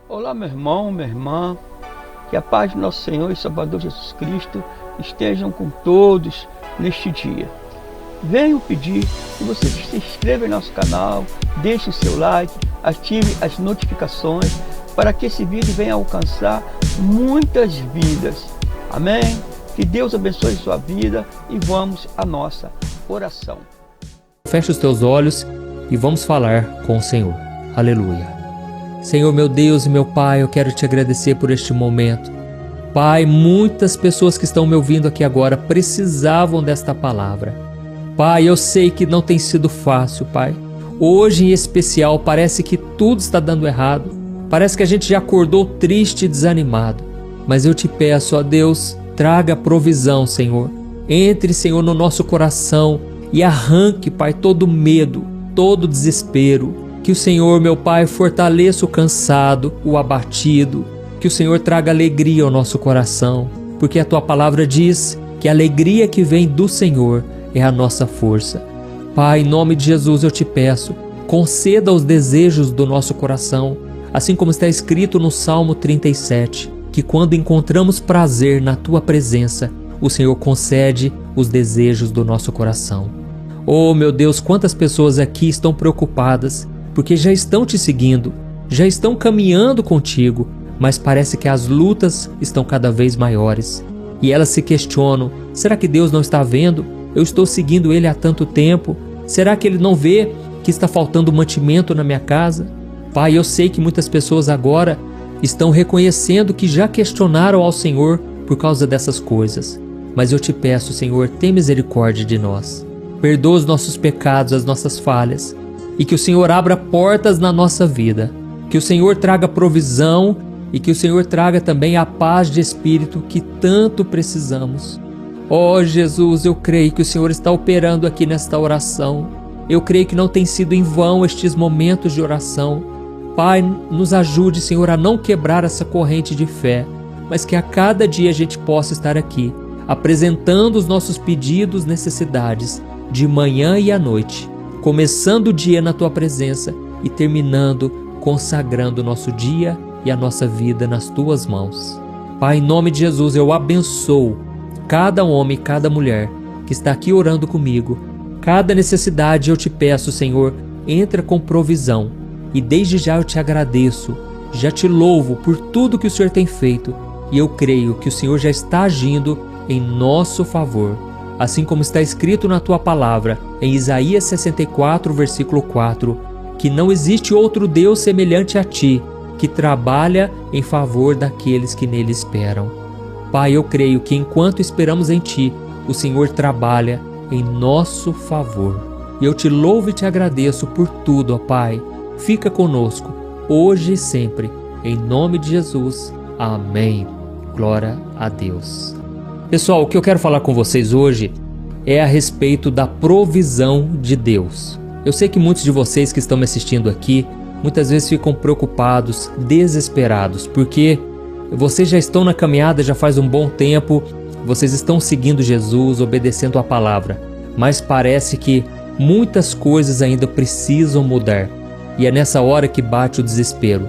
Olá, meu irmão, minha irmã, que a paz de nosso Senhor e Salvador Jesus Cristo estejam com todos neste dia. Venho pedir que você se inscreva em nosso canal, deixe o seu like, ative as notificações para que esse vídeo venha alcançar muitas vidas. Amém? Que Deus abençoe sua vida e vamos à nossa oração. Feche os teus olhos e vamos falar com o Senhor. Aleluia. Senhor, meu Deus e meu Pai, eu quero te agradecer por este momento. Pai, muitas pessoas que estão me ouvindo aqui agora precisavam desta palavra. Pai, eu sei que não tem sido fácil, Pai. Hoje em especial parece que tudo está dando errado. Parece que a gente já acordou triste e desanimado. Mas eu te peço, ó Deus, traga provisão, Senhor. Entre, Senhor, no nosso coração e arranque, Pai, todo medo, todo desespero. Que o Senhor, meu Pai, fortaleça o cansado, o abatido. Que o Senhor traga alegria ao nosso coração. Porque a Tua palavra diz que a alegria que vem do Senhor é a nossa força. Pai, em nome de Jesus eu te peço, conceda os desejos do nosso coração. Assim como está escrito no Salmo 37, que quando encontramos prazer na Tua presença, o Senhor concede os desejos do nosso coração. Oh, meu Deus, quantas pessoas aqui estão preocupadas, porque já estão te seguindo, já estão caminhando contigo, mas parece que as lutas estão cada vez maiores. E elas se questionam, será que Deus não está vendo? Eu estou seguindo Ele há tanto tempo. Será que Ele não vê que está faltando mantimento na minha casa? Pai, eu sei que muitas pessoas agora estão reconhecendo que já questionaram ao Senhor por causa dessas coisas. Mas eu te peço, Senhor, tem misericórdia de nós. Perdoa os nossos pecados, as nossas falhas. E que o Senhor abra portas na nossa vida. Que o Senhor traga provisão e que o Senhor traga também a paz de espírito que tanto precisamos. Oh Jesus, eu creio que o Senhor está operando aqui nesta oração. Eu creio que não tem sido em vão estes momentos de oração. Pai, nos ajude, Senhor, a não quebrar essa corrente de fé, mas que a cada dia a gente possa estar aqui, apresentando os nossos pedidos, necessidades, de manhã e à noite, começando o dia na Tua presença e terminando, consagrando o nosso dia e a nossa vida nas Tuas mãos. Pai, em nome de Jesus, eu abençoo cada homem e cada mulher que está aqui orando comigo. Cada necessidade eu te peço, Senhor, entra com provisão. E desde já eu te agradeço, já te louvo por tudo que o Senhor tem feito. E eu creio que o Senhor já está agindo em nosso favor. Assim como está escrito na Tua palavra, em Isaías 64, versículo 4, que não existe outro Deus semelhante a Ti, que trabalha em favor daqueles que nele esperam. Pai, eu creio que enquanto esperamos em Ti, o Senhor trabalha em nosso favor. E eu te louvo e te agradeço por tudo, ó Pai. Fica conosco, hoje e sempre. Em nome de Jesus. Amém. Glória a Deus. Pessoal, o que eu quero falar com vocês hoje é a respeito da provisão de Deus. Eu sei que muitos de vocês que estão me assistindo aqui, muitas vezes ficam preocupados, desesperados, porque vocês já estão na caminhada já faz um bom tempo, vocês estão seguindo Jesus, obedecendo a palavra, mas parece que muitas coisas ainda precisam mudar. E é nessa hora que bate o desespero.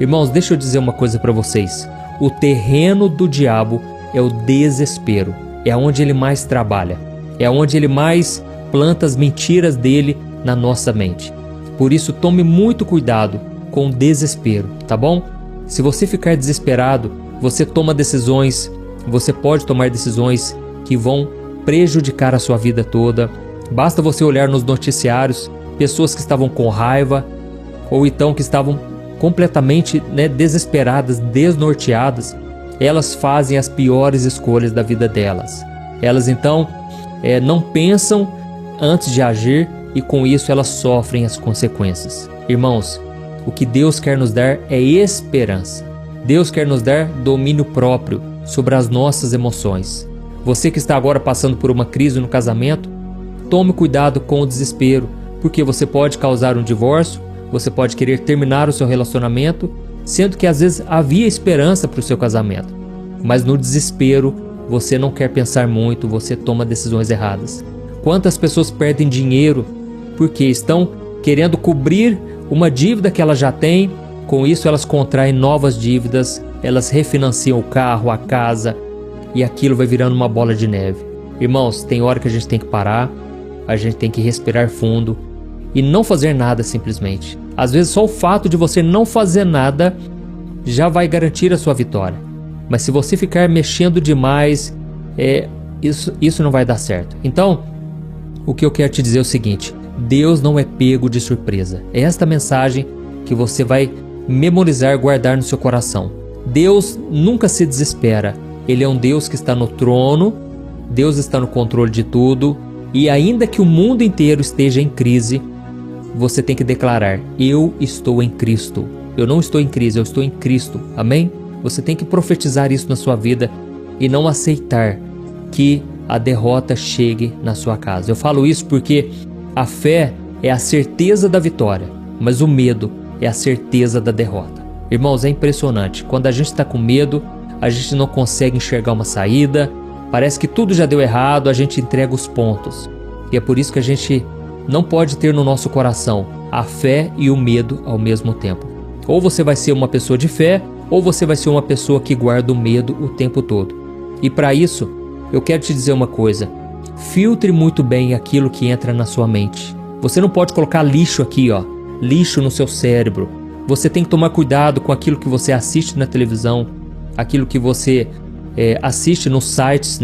Irmãos, deixa eu dizer uma coisa para vocês. O terreno do diabo é o desespero. É onde ele mais trabalha. É onde ele mais planta as mentiras dele na nossa mente. Por isso, tome muito cuidado com o desespero, tá bom? Se você ficar desesperado, você toma decisões, você pode tomar decisões que vão prejudicar a sua vida toda. Basta você olhar nos noticiários, pessoas que estavam com raiva, ou então que estavam completamente desesperadas, desnorteadas, elas fazem as piores escolhas da vida delas. Elas então não pensam antes de agir e com isso elas sofrem as consequências. Irmãos, o que Deus quer nos dar é esperança. Deus quer nos dar domínio próprio sobre as nossas emoções. Você que está agora passando por uma crise no casamento, tome cuidado com o desespero, porque você pode causar um divórcio. Você pode querer terminar o seu relacionamento, sendo que às vezes havia esperança para o seu casamento. Mas no desespero, você não quer pensar muito, você toma decisões erradas. Quantas pessoas perdem dinheiro porque estão querendo cobrir uma dívida que ela já tem Com isso, elas contraem novas dívidas, elas refinanciam o carro, a casa, e aquilo vai virando uma bola de neve. Irmãos, tem hora que a gente tem que parar, a gente tem que respirar fundo e não fazer nada simplesmente. Às vezes só o fato de você não fazer nada já vai garantir a sua vitória. Mas se você ficar mexendo demais, isso não vai dar certo. Então, o que eu quero te dizer é o seguinte: Deus não é pego de surpresa. É esta mensagem que você vai memorizar, guardar no seu coração. Deus nunca se desespera. Ele é um Deus que está no trono, Deus está no controle de tudo, e ainda que o mundo inteiro esteja em crise, você tem que declarar: eu estou em Cristo. Eu não estou em crise, eu estou em Cristo. Amém? Você tem que profetizar isso na sua vida e não aceitar que a derrota chegue na sua casa. Eu falo isso porque a fé é a certeza da vitória, mas o medo é a certeza da derrota. Irmãos, é impressionante. Quando a gente está com medo, a gente não consegue enxergar uma saída, parece que tudo já deu errado, a gente entrega os pontos. E é por isso que a gente não pode ter no nosso coração a fé e o medo ao mesmo tempo. Ou você vai ser uma pessoa de fé, ou você vai ser uma pessoa que guarda o medo o tempo todo. E para isso, eu quero te dizer uma coisa: filtre muito bem aquilo que entra na sua mente. Você não pode colocar lixo aqui, lixo no seu cérebro. Você tem que tomar cuidado com aquilo que você assiste na televisão, aquilo que você assiste nos sites,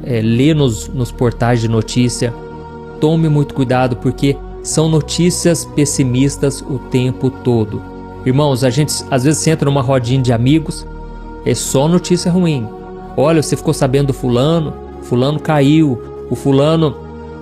lê nos portais de notícia. Tome muito cuidado, porque são notícias pessimistas o tempo todo. Irmãos, a gente às vezes entra numa rodinha de amigos, é só notícia ruim. Olha, você ficou sabendo do fulano caiu, o fulano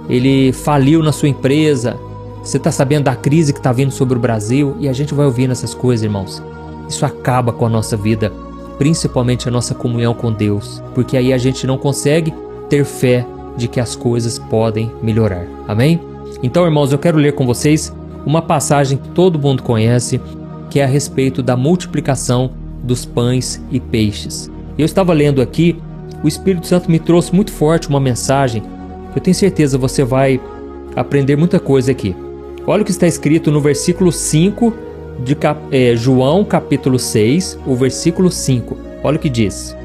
ele faliu na sua empresa, você está sabendo da crise que está vindo sobre o Brasil, e a gente vai ouvindo essas coisas, irmãos. Isso acaba com a nossa vida, principalmente a nossa comunhão com Deus, porque aí a gente não consegue ter fé de que as coisas podem melhorar. Amém? Então, irmãos, eu quero ler com vocês uma passagem que todo mundo conhece, que é a respeito da multiplicação dos pães e peixes. Eu estava lendo aqui, o Espírito Santo me trouxe muito forte uma mensagem. Eu tenho certeza que você vai aprender muita coisa aqui. Olha o que está escrito no versículo 5 de João capítulo 6, o versículo 5. Olha o que diz: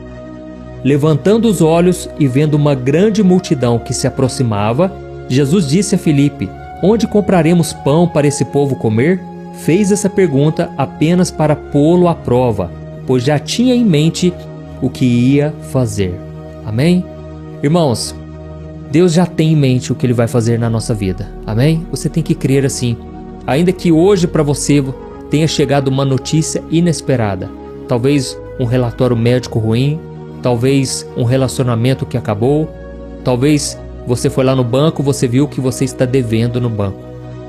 levantando os olhos e vendo uma grande multidão que se aproximava, Jesus disse a Filipe: onde compraremos pão para esse povo comer? Fez essa pergunta apenas para pô-lo à prova, pois já tinha em mente o que ia fazer. Amém? Irmãos, Deus já tem em mente o que Ele vai fazer na nossa vida. Amém? Você tem que crer assim. Ainda que hoje para você tenha chegado uma notícia inesperada, talvez um relatório médico ruim, talvez um relacionamento que acabou, talvez você foi lá no banco, você viu que você está devendo no banco.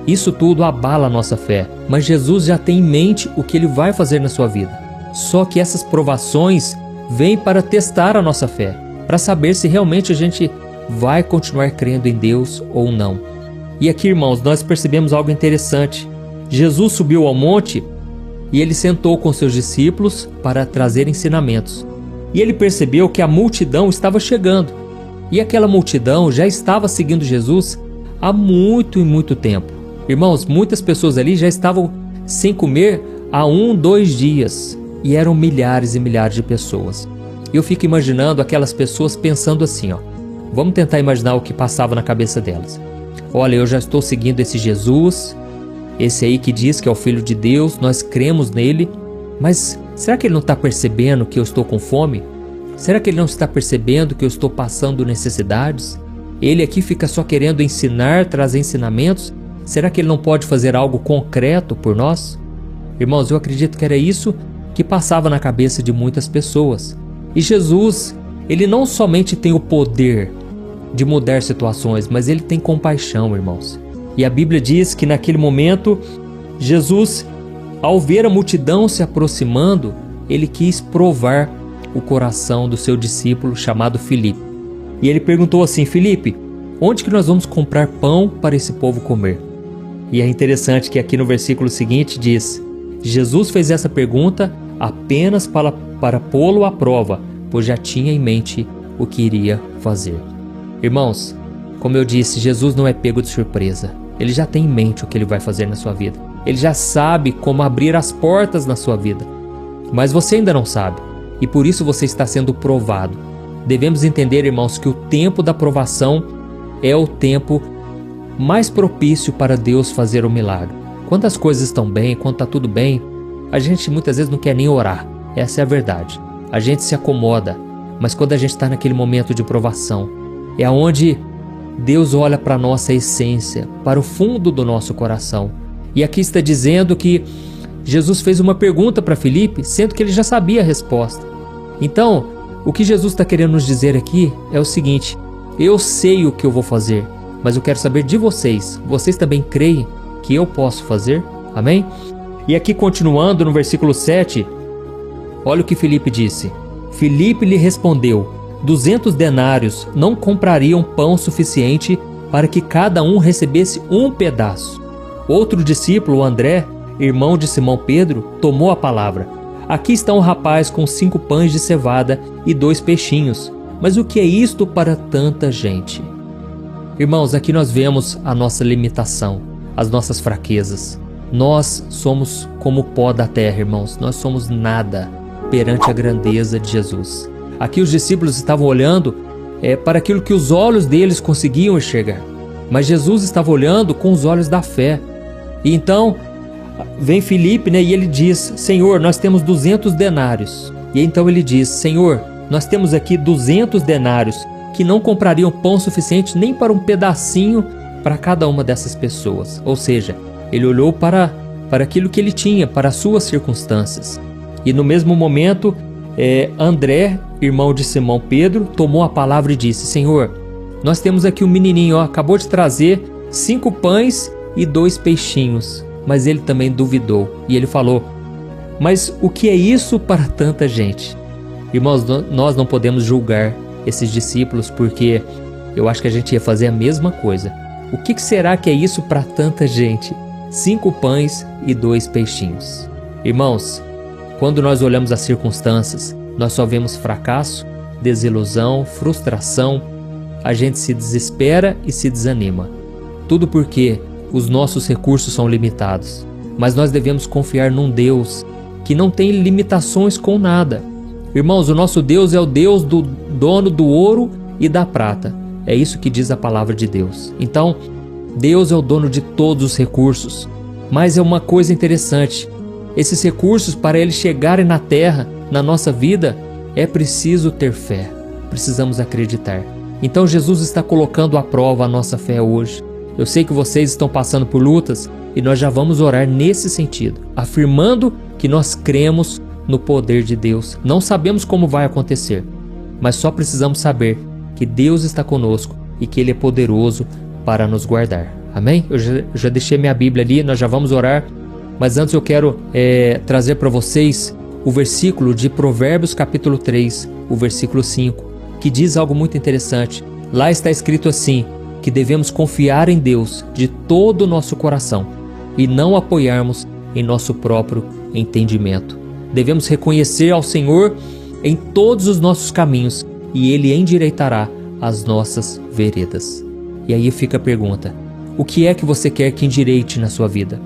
Isso tudo abala a nossa fé, mas Jesus já tem em mente o que Ele vai fazer na sua vida. Só que essas provações vêm para testar a nossa fé, para saber se realmente a gente vai continuar crendo em Deus ou não. E aqui, irmãos, nós percebemos algo interessante. Jesus subiu ao monte e Ele sentou com seus discípulos para trazer ensinamentos. E Ele percebeu que a multidão estava chegando. E aquela multidão já estava seguindo Jesus há muito e muito tempo. Irmãos, muitas pessoas ali já estavam sem comer há 1-2 dias. E eram milhares e milhares de pessoas. Eu fico imaginando aquelas pessoas pensando assim, Vamos tentar imaginar o que passava na cabeça delas. Olha, eu já estou seguindo esse Jesus, esse aí que diz que é o Filho de Deus, nós cremos nele, mas será que ele não está percebendo que eu estou com fome? Será que ele não está percebendo que eu estou passando necessidades? Ele aqui fica só querendo ensinar, trazer ensinamentos. Será que ele não pode fazer algo concreto por nós? Irmãos, eu acredito que era isso que passava na cabeça de muitas pessoas. E Jesus, Ele não somente tem o poder de mudar situações, mas Ele tem compaixão, irmãos. E a Bíblia diz que naquele momento, Jesus, ao ver a multidão se aproximando, Ele quis provar o coração do seu discípulo chamado Filipe. E Ele perguntou assim: Filipe, onde que nós vamos comprar pão para esse povo comer? E é interessante que aqui no versículo seguinte diz: Jesus fez essa pergunta apenas para pô-lo à prova, pois já tinha em mente o que iria fazer. Irmãos, como eu disse, Jesus não é pego de surpresa. Ele já tem em mente o que Ele vai fazer na sua vida. Ele já sabe como abrir as portas na sua vida. Mas você ainda não sabe, e por isso você está sendo provado. Devemos entender, irmãos, que o tempo da provação é o tempo mais propício para Deus fazer o milagre. Quando as coisas estão bem, quando está tudo bem, a gente muitas vezes não quer nem orar. Essa é a verdade. A gente se acomoda, mas quando a gente está naquele momento de provação, é onde Deus olha para a nossa essência, para o fundo do nosso coração. E aqui está dizendo que Jesus fez uma pergunta para Filipe, sendo que ele já sabia a resposta. Então, o que Jesus está querendo nos dizer aqui é o seguinte: eu sei o que eu vou fazer, mas eu quero saber de vocês. Vocês também creem que eu posso fazer? Amém? E aqui continuando no versículo 7, olha o que Filipe disse. Filipe lhe respondeu: 200 denários não comprariam pão suficiente para que cada um recebesse um pedaço. Outro discípulo, André, irmão de Simão Pedro, tomou a palavra. Aqui está um rapaz com 5 pães de cevada e 2 peixinhos. Mas o que é isto para tanta gente? Irmãos, aqui nós vemos a nossa limitação, as nossas fraquezas. Nós somos como o pó da terra, irmãos. Nós somos nada perante a grandeza de Jesus. Aqui os discípulos estavam olhando para aquilo que os olhos deles conseguiam enxergar. Mas Jesus estava olhando com os olhos da fé. E então vem Filipe, e ele diz: Senhor, nós temos 200 denários. E então ele diz: Senhor, nós temos aqui 200 denários que não comprariam pão suficiente nem para um pedacinho para cada uma dessas pessoas. Ou seja, ele olhou para aquilo que ele tinha, para as suas circunstâncias. E no mesmo momento, André, irmão de Simão Pedro, tomou a palavra e disse: Senhor, nós temos aqui um menininho, acabou de trazer 5 pães e 2 peixinhos. Mas ele também duvidou e ele falou: mas o que é isso para tanta gente? Irmãos, nós não podemos julgar esses discípulos, porque eu acho que a gente ia fazer a mesma coisa. O que será que é isso para tanta gente? 5 pães e 2 peixinhos. Irmãos, quando nós olhamos as circunstâncias, nós só vemos fracasso, desilusão, frustração. A gente se desespera e se desanima. Tudo porque os nossos recursos são limitados. Mas nós devemos confiar num Deus que não tem limitações com nada. Irmãos, o nosso Deus é o Deus do dono do ouro e da prata. É isso que diz a palavra de Deus. Então, Deus é o dono de todos os recursos. Mas é uma coisa interessante. Esses recursos, para eles chegarem na terra, na nossa vida, é preciso ter fé. Precisamos acreditar. Então Jesus está colocando à prova a nossa fé hoje. Eu sei que vocês estão passando por lutas e nós já vamos orar nesse sentido, afirmando que nós cremos no poder de Deus. Não sabemos como vai acontecer, mas só precisamos saber que Deus está conosco e que Ele é poderoso para nos guardar. Amém? Eu já deixei minha Bíblia ali, nós já vamos orar, mas antes eu quero trazer para vocês o versículo de Provérbios capítulo 3, o versículo 5, que diz algo muito interessante. Lá está escrito assim: que devemos confiar em Deus de todo o nosso coração e não apoiarmos em nosso próprio entendimento. Devemos reconhecer ao Senhor em todos os nossos caminhos e Ele endireitará as nossas veredas. E aí fica a pergunta: o que é que você quer que endireite na sua vida?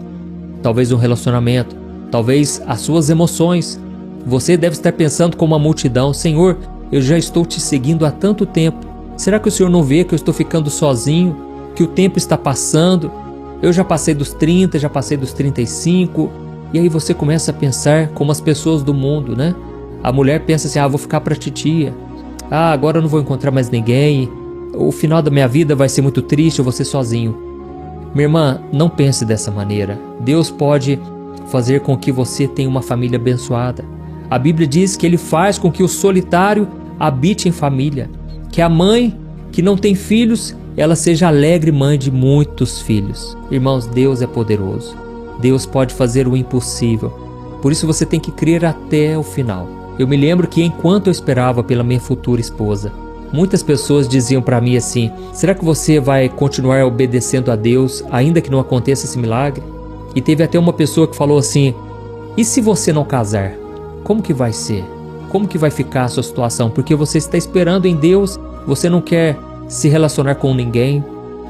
Talvez um relacionamento, talvez as suas emoções. Você deve estar pensando como a multidão: Senhor, eu já estou te seguindo há tanto tempo. Será que o Senhor não vê que eu estou ficando sozinho? Que o tempo está passando? Eu já passei dos 30, já passei dos 35. E aí você começa a pensar como as pessoas do mundo, né? A mulher pensa assim: vou ficar para titia. Agora eu não vou encontrar mais ninguém. O final da minha vida vai ser muito triste, eu vou ser sozinho. Minha irmã, não pense dessa maneira. Deus pode fazer com que você tenha uma família abençoada. A Bíblia diz que Ele faz com que o solitário habite em família. Que a mãe que não tem filhos, ela seja alegre mãe de muitos filhos. Irmãos, Deus é poderoso. Deus pode fazer o impossível. Por isso você tem que crer até o final. Eu me lembro que enquanto eu esperava pela minha futura esposa, muitas pessoas diziam para mim assim: será que você vai continuar obedecendo a Deus ainda que não aconteça esse milagre? E teve até uma pessoa que falou assim: e se você não casar? Como que vai ser? Como que vai ficar a sua situação? Porque você está esperando em Deus, você não quer se relacionar com ninguém.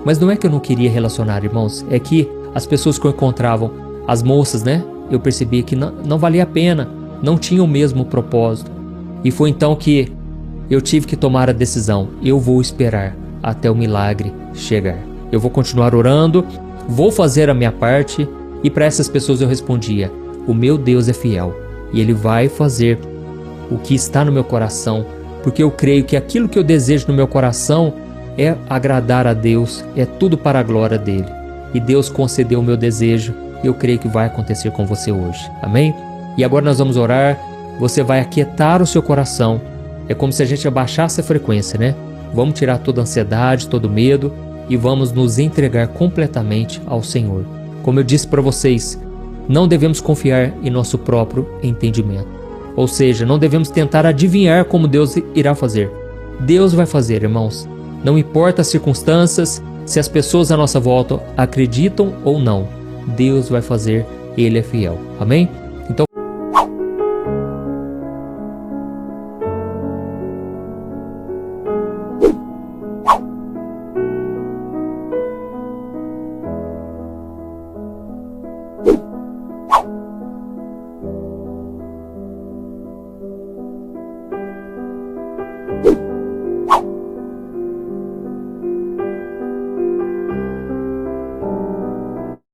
Mas não é que eu não queria relacionar, irmãos. É que as pessoas que eu encontrava as moças, né? Eu percebi que não valia a pena, não tinha o mesmo propósito. E foi então que eu tive que tomar a decisão. Eu vou esperar até o milagre chegar. Eu vou continuar orando, vou fazer a minha parte. E para essas pessoas eu respondia: o meu Deus é fiel e Ele vai fazer o que está no meu coração, porque eu creio que aquilo que eu desejo no meu coração é agradar a Deus, é tudo para a glória dEle. E Deus concedeu o meu desejo e eu creio que vai acontecer com você hoje. Amém? E agora nós vamos orar. Você vai aquietar o seu coração. É como se a gente abaixasse a frequência, né? Vamos tirar toda a ansiedade, todo o medo e vamos nos entregar completamente ao Senhor. Como eu disse para vocês, não devemos confiar em nosso próprio entendimento. Ou seja, não devemos tentar adivinhar como Deus irá fazer. Deus vai fazer, irmãos. Não importa as circunstâncias, se as pessoas à nossa volta acreditam ou não. Deus vai fazer, Ele é fiel. Amém?